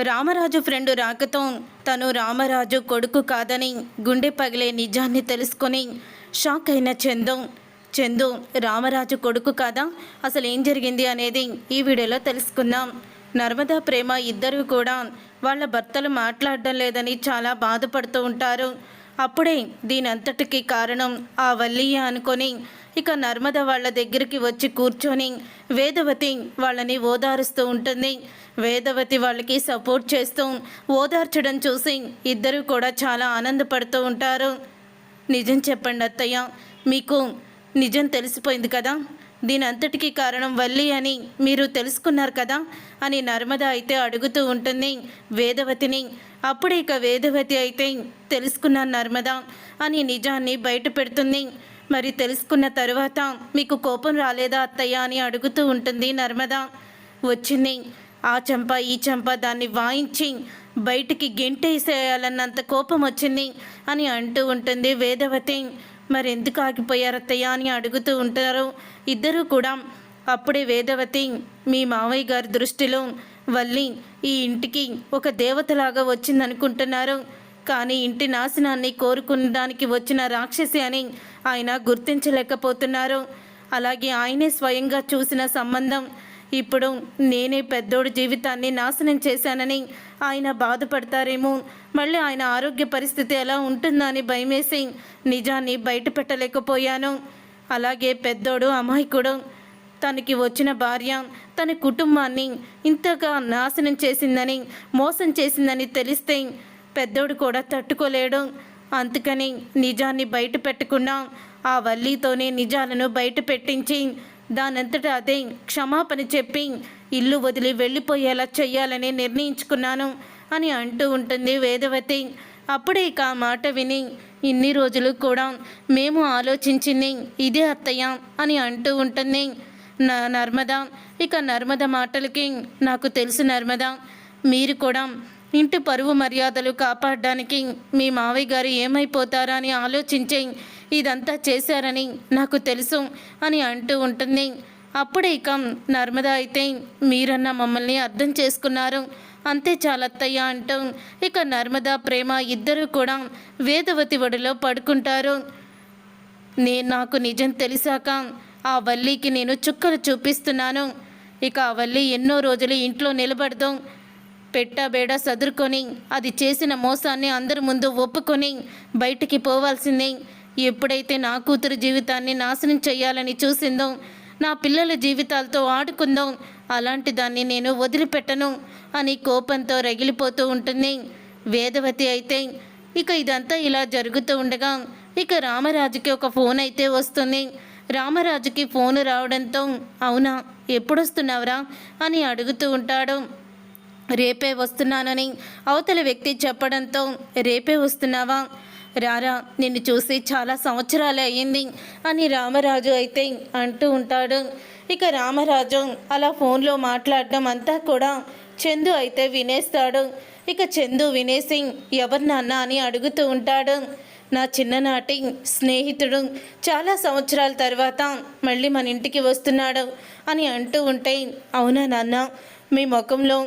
Ramaraju friend రాకతో తను రామరాజు కొడుకు కాదని గుండె పగిలే నిజాన్ని తెలుసుకొని షాక్ అయిన చందు రామరాజు కొడుకు కాదా? అసలు ఏం జరిగింది అనేది ఈ వీడియోలో తెలుసుకుందాం. నర్మదా ప్రేమ ఇద్దరు కూడా వాళ్ళ భర్తలు మాట్లాడడం లేదని చాలా బాధపడుతూ ఉంటారు. అప్పుడే దీనంతటికీ కారణం ఆ వల్లియ అనుకొని ఇక నర్మద వాళ్ళ దగ్గరికి వచ్చి కూర్చొని వేదవతి వాళ్ళని ఓదారుస్తూ ఉంటుంది. వేదవతి వాళ్ళకి సపోర్ట్ చేస్తూ ఓదార్చడం చూసి ఇద్దరు కూడా చాలా ఆనందపడుతూ ఉంటారు. నిజం చెప్పండి అత్తయ్య, మీకు నిజం తెలిసిపోయింది కదా, దీని అంతటికీ కారణం వల్లి అని మీరు తెలుసుకున్నారు కదా అని నర్మద అయితే అడుగుతూ ఉంటుంది వేదవతిని. అప్పుడే ఇక వేదవతి అయితే తెలుసుకున్నాను నర్మద అని నిజాన్ని బయట పెడుతుంది. మరి తెలుసుకున్న తరువాత మీకు కోపం రాలేదా అత్తయ్య అని అడుగుతూ ఉంటుంది నర్మద. వచ్చింది, ఆ చెంప ఈ చెంప దాన్ని వాయించి బయటికి గెంటేసేయాలన్నంత కోపం వచ్చింది అని అంటూ ఉంటుంది వేదవతి. మరి ఎందుకు ఆగిపోయారత్తయ్య అని అడుగుతూ ఉంటారు ఇద్దరూ కూడా. అప్పుడే వేదవతి, మీ మావయ్య గారి దృష్టిలో వల్లి ఈ ఇంటికి ఒక దేవతలాగా వచ్చిందనుకుంటున్నారు, కానీ ఇంటి నాశనాన్ని కోరుకునడానికి వచ్చిన రాక్షసి అని ఆయన గుర్తించలేకపోతున్నారు. అలాగే ఆయనే స్వయంగా చూసిన సంబంధం. ఇప్పుడు నేనే పెద్దోడు జీవితాన్ని నాశనం చేశానని ఆయన బాధపడతారేమో, మళ్ళీ ఆయన ఆరోగ్య పరిస్థితి ఎలా ఉంటుందని భయమేసి నిజాన్ని బయట పెట్టలేకపోయాను. అలాగే పెద్దోడు అమాయకుడు, తనకి వచ్చిన భార్య తన కుటుంబాన్ని ఇంతగా నాశనం చేసిందని మోసం చేసిందని తెలిస్తే పెద్దోడు కూడా తట్టుకోలేడు. అందుకని నిజాన్ని బయట పెట్టకుండా ఆ వల్లితోనే నిజాలను బయట పెట్టించి దానంతటా అదే క్షమాపణ చెప్పి ఇల్లు వదిలి వెళ్ళిపోయేలా చెయ్యాలని నిర్ణయించుకున్నాను అని అంటూ ఉంటుంది వేదవతి. అప్పుడే ఇక ఆ మాట విని ఇన్ని రోజులు కూడా మేము ఆలోచించింది ఇదే అత్తయ్య అని అంటూ ఉంటుంది నర్మద. ఇక నర్మద మాటలకి నాకు తెలుసు నర్మద, మీరు కూడా ఇంటి పరువు మర్యాదలు కాపాడడానికి మీ మావయ్య గారు ఏమైపోతారా అని ఆలోచించి ఇదంతా చేశారని నాకు తెలుసు అని అంటూ ఉంటుంది. అప్పుడే ఇక నర్మద అయితే మీరన్న మమ్మల్ని అర్థం చేసుకున్నారు, అంతే చాలత్తయ్య అంటూ ఇక నర్మద ప్రేమ ఇద్దరు కూడా వేదవతి ఒడిలో పడుకుంటారు. నాకు నిజం తెలిసాక ఆ వల్లికి నేను చుక్కలు చూపిస్తున్నాను. ఇక ఆ వల్లి ఎన్నో రోజులు ఇంట్లో నిలబడదు, పెట్టబేడ సదురుకొని అది చేసిన మోసాన్ని అందరి ముందు ఒప్పుకొని బయటికి పోవాల్సిందే. ఎప్పుడైతే నా కూతురు జీవితాన్ని నాశనం చేయాలని చూసిందో, నా పిల్లల జీవితాలతో ఆడుకుందో, అలాంటి దాన్ని నేను వదిలిపెట్టను అని కోపంతో రగిలిపోతూ ఉంటుంది వేదవతి అయితే. ఇక ఇదంతా ఇలా జరుగుతూ ఉండగా ఇక రామరాజుకి ఒక ఫోన్ అయితే వస్తుంది. రామరాజుకి ఫోన్ రావడంతో అవునా ఎప్పుడొస్తున్నావురా అని అడుగుతూ ఉంటాడు. రేపే వస్తున్నానని అవతల వ్యక్తి చెప్పడంతో రేపే వస్తున్నావా, రారా నిన్ను చూసి చాలా సంవత్సరాలే అయ్యింది అని రామరాజు అయితే అంటూ ఉంటాడు. ఇక రామరాజు అలా ఫోన్లో మాట్లాడడం అంతా కూడా చందు అయితే వినేస్తాడు. ఇక చందు వినేసి ఎవరు నాన్న అని అడుగుతూ ఉంటాడు. నా చిన్ననాటి స్నేహితుడు చాలా సంవత్సరాల తర్వాత మళ్ళీ మన ఇంటికి వస్తున్నాడు అని అంటూ ఉంటే అవునా నాన్న, మీ ముఖంలో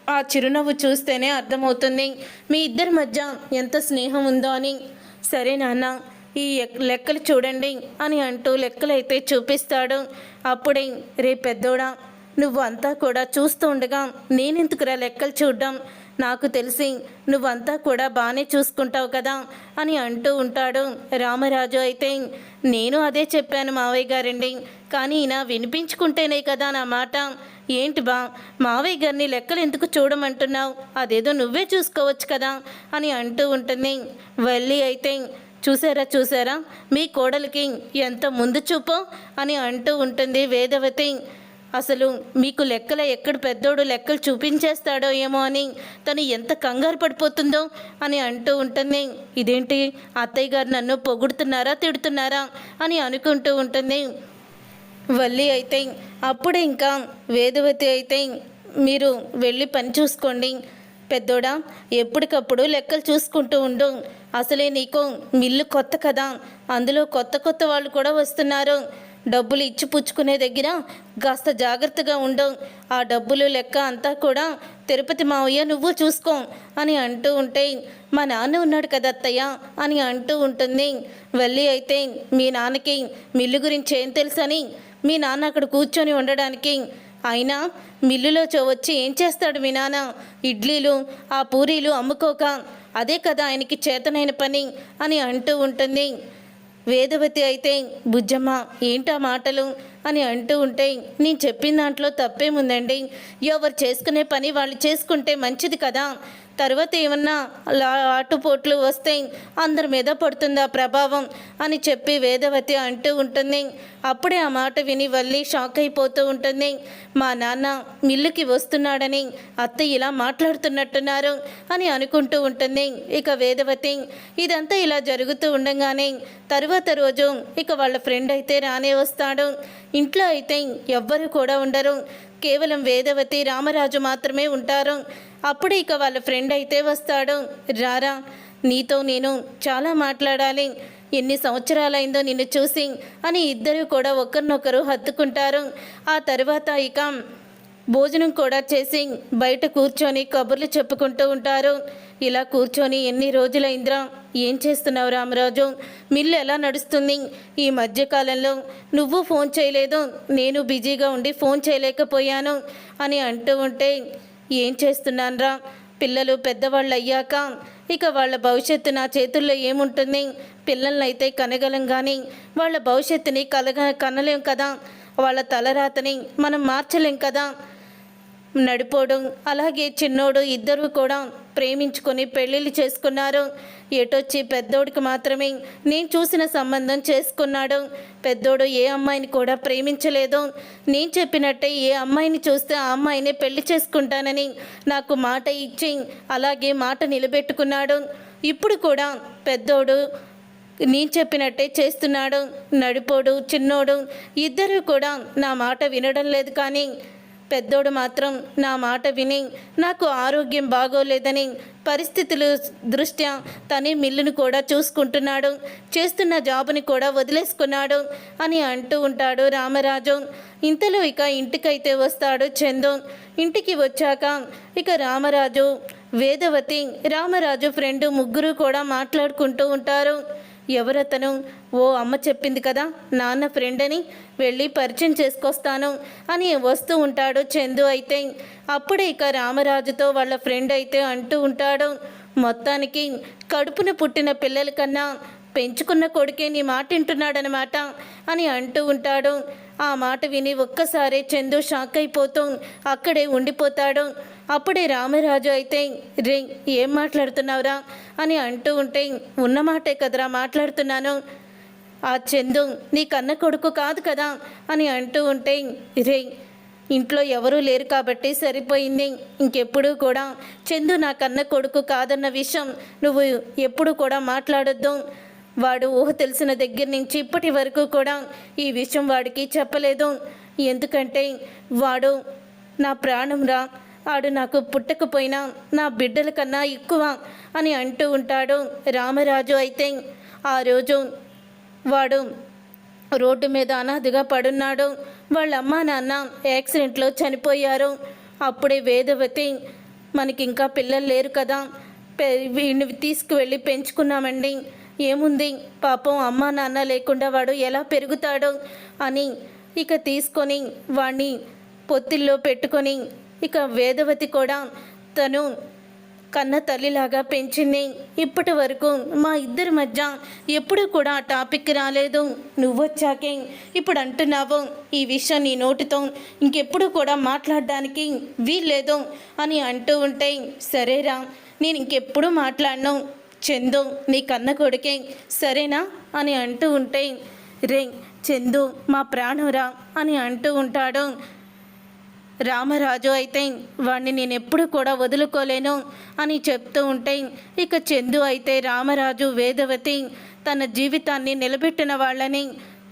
ఆ చిరునవ్వు చూస్తేనే అర్థమవుతుంది మీ ఇద్దరి మధ్య ఎంత స్నేహం ఉందో అని. సరే నాన్న, ఈ లెక్కలు చూడండి అని అంటూ లెక్కలైతే చూపిస్తాడు. అప్పుడే రే పెద్దోడా, నువ్వు అంతా కూడా చూస్తూ ఉండగా నేనెందుకురా లెక్కలు చూడడం, నాకు తెలిసి నువ్వంతా కూడా బాగానే చూసుకుంటావు కదా అని అంటూ ఉంటాడు రామరాజు అయితే. నేను అదే చెప్పాను మావయ్య గారండి, కానీ ఈయన వినిపించుకుంటేనే కదా నా మాట. ఏంటి మావయ్య గారిని లెక్కలు ఎందుకు చూడమంటున్నావు, అదేదో నువ్వే చూసుకోవచ్చు కదా అని అంటూ ఉంటుంది వల్లి అయితే. చూసారా మీ కోడలికి ఎంత ముందు చూపో అని అంటూ ఉంటుంది వేదవతి. అసలు మీకు లెక్కల ఎక్కడ పెద్దోడు లెక్కలు చూపించేస్తాడో ఏమో అని తను ఎంత కంగారు పడిపోతుందో అని అంటూ ఉంటుంది. ఇదేంటి అత్తయ్య గారు నన్ను పొగుడుతున్నారా తిడుతున్నారా అని అనుకుంటూ ఉంటుంది వల్లి అయితే. అప్పుడే ఇంకా వేదవతి అయితే మీరు వెళ్ళి పని చూసుకోండి పెద్దోడా, ఎప్పటికప్పుడు లెక్కలు చూసుకుంటూ ఉండు. అసలే నీకు మిల్లు కొత్త కదా, అందులో కొత్త వాళ్ళు కూడా వస్తున్నారు. డబ్బులు ఇచ్చి పుచ్చుకునే దగ్గర కాస్త జాగ్రత్తగా ఉండు. ఆ డబ్బులు లెక్క అంతా కూడా తిరుపతి మావయ్య నువ్వు చూసుకో అని అంటూ ఉంటే, మా నాన్న ఉన్నాడు కదా అత్తయ్య అని అంటూ ఉంటుంది. వెళ్ళి అయితే మీ నాన్నకి మిల్లు గురించి ఏం తెలుసని మీ నాన్న అక్కడ కూర్చొని ఉండడానికి, అయినా మిల్లులో వచ్చి ఏం చేస్తాడు మీ నాన్న? ఇడ్లీలు ఆ పూరీలు అమ్ముకోక, అదే కదా ఆయనకి చేతనైన పని అని అంటూ ఉంటుంది. వేదవతి అయితే బుజ్జమ్మ ఏంటా మాటలు అని అంటూ ఉంటే, నేను చెప్పిన దాంట్లో తప్పేముందండి, ఎవరు చేసుకునే పని వాళ్ళు చేసుకుంటే మంచిది కదా. తర్వాత ఏమన్నా ఆటుపోట్లు వస్తే అందరి మీద పడుతుంది ఆ ప్రభావం అని చెప్పి వేదవతి అంటూ ఉంటుంది. అప్పుడే ఆ మాట విని వల్లి షాక్ అయిపోతూ ఉంటుంది. మా నాన్న మిల్లుకి వస్తున్నాడని అత్త ఇలా మాట్లాడుతున్నట్టున్నారు అని అనుకుంటూ ఉంటుంది. ఇక వేదవతి ఇదంతా ఇలా జరుగుతూ ఉండగానే తరువాత రోజు ఇక వాళ్ళ ఫ్రెండ్ అయితే రానే వస్తాడు. ఇంట్లో అయితే ఎవ్వరు కూడా ఉండరు, కేవలం వేదవతి రామరాజు మాత్రమే ఉంటారు. అప్పుడు ఇక వాళ్ళ ఫ్రెండ్ అయితే వస్తాడు. రారా, నీతో నేను చాలా మాట్లాడాలి, ఎన్ని సంవత్సరాలైందో నిన్ను చూసి అని ఇద్దరు కూడా ఒకరినొకరు హత్తుకుంటారు. ఆ తర్వాత ఇక భోజనం కూడా చేసి బయట కూర్చొని కబుర్లు చెప్పుకుంటూ ఉంటారు. ఇలా కూర్చొని ఎన్ని రోజులైందిరా, ఏం చేస్తున్నావు రామరాజు, మిల్లు ఎలా నడుస్తుంది? ఈ మధ్యకాలంలో నువ్వు ఫోన్ చేయలేదు, నేను బిజీగా ఉండి ఫోన్ చేయలేకపోయాను అని అంటూ ఉంటే, ఏం చేస్తున్నానురా, పిల్లలు పెద్దవాళ్ళు అయ్యాక ఇక వాళ్ళ భవిష్యత్తు నా చేతుల్లో ఏముంటుంది? పిల్లల్ని అయితే కనగలం కానీ వాళ్ళ భవిష్యత్తుని కనలేం కదా, వాళ్ళ తలరాతని మనం మార్చలేం కదా. నడిపోడు అలాగే చిన్నోడు ఇద్దరు కూడా ప్రేమించుకొని పెళ్ళిళ్ళు చేసుకున్నారు. ఎటొచ్చి పెద్దోడికి మాత్రమే నేను చూసిన సంబంధం చేసుకున్నాడు. పెద్దోడు ఏ అమ్మాయిని కూడా ప్రేమించలేదు. నేను చెప్పినట్టే ఏ అమ్మాయిని చూస్తే ఆ అమ్మాయినే పెళ్లి చేసుకుంటానని నాకు మాట ఇచ్చి అలాగే మాట నిలబెట్టుకున్నాడు. ఇప్పుడు కూడా పెద్దోడు నేను చెప్పినట్టే చేస్తున్నాడు. నడిపోడు చిన్నోడు ఇద్దరు కూడా నా మాట వినడం లేదు. కానీ పెద్దోడు మాత్రం నా మాట విని నాకు ఆరోగ్యం బాగోలేదని పరిస్థితుల దృష్ట్యా తనే మిల్లును కూడా చూసుకుంటున్నాడు, చేస్తున్న జాబుని కూడా వదిలేసుకున్నాడు అని అంటూ ఉంటాడు రామరాజు. ఇంతలో ఇక ఇంటికైతే వస్తాడు చందు. ఇంటికి వచ్చాక ఇక రామరాజు, వేదవతి, రామరాజు ఫ్రెండ్ ముగ్గురు కూడా మాట్లాడుకుంటూ ఉంటారు. ఎవరతను? ఓ అమ్మ చెప్పింది కదా నాన్న ఫ్రెండ్ అని, వెళ్ళి పరిచయం చేసుకొస్తాను అని వస్తూ ఉంటాడు చందు. అయితే అప్పుడే ఇక రామరాజుతో వాళ్ళ ఫ్రెండ్ అయితే అంటూ ఉంటాడు, మొత్తానికి కడుపున పుట్టిన పిల్లల కన్నా పెంచుకున్న కొడుకే నీ మాట వింటున్నాడనమాట అని అంటూ ఉంటాడు. ఆ మాట విని ఒక్కసారి చందు షాక్ అయిపోతూ అక్కడే ఉండిపోతాడు. అప్పుడే రామరాజు అయితే, రే ఏం మాట్లాడుతున్నావురా అని అంటూ ఉంటే, ఉన్నమాటే కదరా మాట్లాడుతున్నాను, ఆ చందు నీ కన్న కొడుకు కాదు కదా అని అంటూ ఉంటే, రే ఇంట్లో ఎవరూ లేరు కాబట్టి సరిపోయింది, ఇంకెప్పుడు కూడా చందు నా కన్న కొడుకు కాదన్న విషయం నువ్వు ఎప్పుడు కూడా మాట్లాడొద్దు. వాడు ఊహ తెలిసిన దగ్గర నుంచి ఇప్పటి వరకు కూడా ఈ విషయం వాడికి చెప్పలేదు. ఎందుకంటే వాడు నా ప్రాణం రా, వాడు నాకు పుట్టకపోయినా నా బిడ్డల కన్నా ఎక్కువ అని అంటూ ఉంటాడు రామరాజు. అయితే ఆ రోజు వాడు రోడ్డు మీద అనాథగా పడున్నాడు. వాళ్ళ అమ్మా నాన్న యాక్సిడెంట్లో చనిపోయారు. అప్పుడే వేదవతి, మనకి ఇంకా పిల్లలు లేరు కదా, వీడిని తీసుకువెళ్ళి పెంచుకున్నామండి, ఏముంది పాపం అమ్మా నాన్న లేకుండా వాడు ఎలా పెరుగుతాడు అని ఇక తీసుకొని వాడిని పొత్తిల్లో పెట్టుకొని ఇక వేదవతి కూడా తను కన్న తల్లిలాగా పెంచింది. ఇప్పటి వరకు మా ఇద్దరి మధ్య ఎప్పుడూ కూడా ఆ టాపిక్ రాలేదు. నువ్వొచ్చాకే ఇప్పుడు అంటున్నావు ఈ విషయం నీ నోటితో ఇంకెప్పుడు కూడా మాట్లాడడానికి వీల్లేదు అని అంటూ ఉంటే, సరేరా నేను ఇంకెప్పుడు మాట్లాడను, చందు నీ కన్న కొడుకే సరేనా అని అంటూ ఉంటే, రే చందు మా ప్రాణంరా అని అంటూ ఉంటాడు రామరాజు. అయితే వాడిని నేను ఎప్పుడు కూడా వదులుకోలేను అని చెప్తూ ఉంటే ఇక చందు అయితే రామరాజు, వేదవతి తన జీవితాన్ని నిలబెట్టిన వాళ్ళని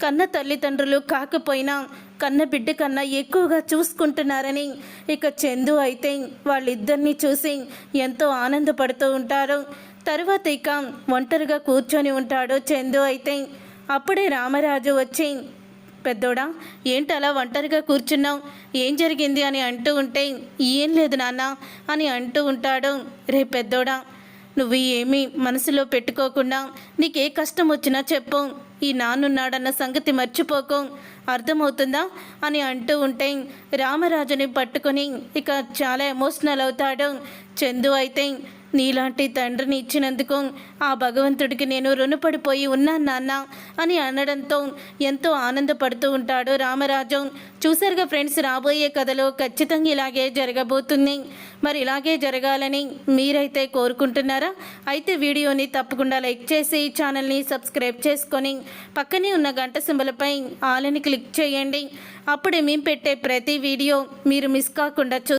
కన్న తల్లిదండ్రులు కాకపోయినా కన్న బిడ్డ కన్నా ఎక్కువగా చూసుకుంటున్నారని ఇక చందు అయితే వాళ్ళిద్దరినీ చూసి ఎంతో ఆనందపడుతూ ఉంటారు. తర్వాత ఇక ఒంటరిగా కూర్చొని ఉంటాడు చందు. అయితే అప్పుడే రామరాజు వచ్చి, పెద్దోడా ఏంటి అలా ఒంటరిగా కూర్చున్నావు, ఏం జరిగింది అని అంటూ ఉంటే ఏం లేదు నాన్న అని అంటూ ఉంటాడు. రే పెద్దోడా, నువ్వు ఏమీ మనసులో పెట్టుకోకుండా నీకే కష్టం వచ్చినా చెప్పు, ఈ నాన్నున్నాడన్న సంగతి మర్చిపోకు, అర్థమవుతుందా అని అంటూ ఉంటే రామరాజుని పట్టుకొని ఇక చాలా ఎమోషనల్ అవుతాడు. చందు అయితే నీలాంటి తండ్రిని ఇచ్చినందుకు ఆ భగవంతుడికి నేను రుణపడిపోయి ఉన్నాను నాన్న అని అనడంతో ఎంతో ఆనందపడుతూ ఉంటాడు రామరాజు. చూసారుగా ఫ్రెండ్స్, రాబోయే కథలో ఖచ్చితంగా ఇలాగే జరగబోతుంది. మరి ఇలాగే జరగాలని మీరైతే కోరుకుంటున్నారా? అయితే వీడియోని తప్పకుండా లైక్ చేసి ఛానల్ని సబ్స్క్రైబ్ చేసుకొని పక్కనే ఉన్న గంట సింబల్పై ఆల్ అని క్లిక్ చేయండి. అప్పుడే మేము పెట్టే ప్రతి వీడియో మీరు మిస్ కాకుండా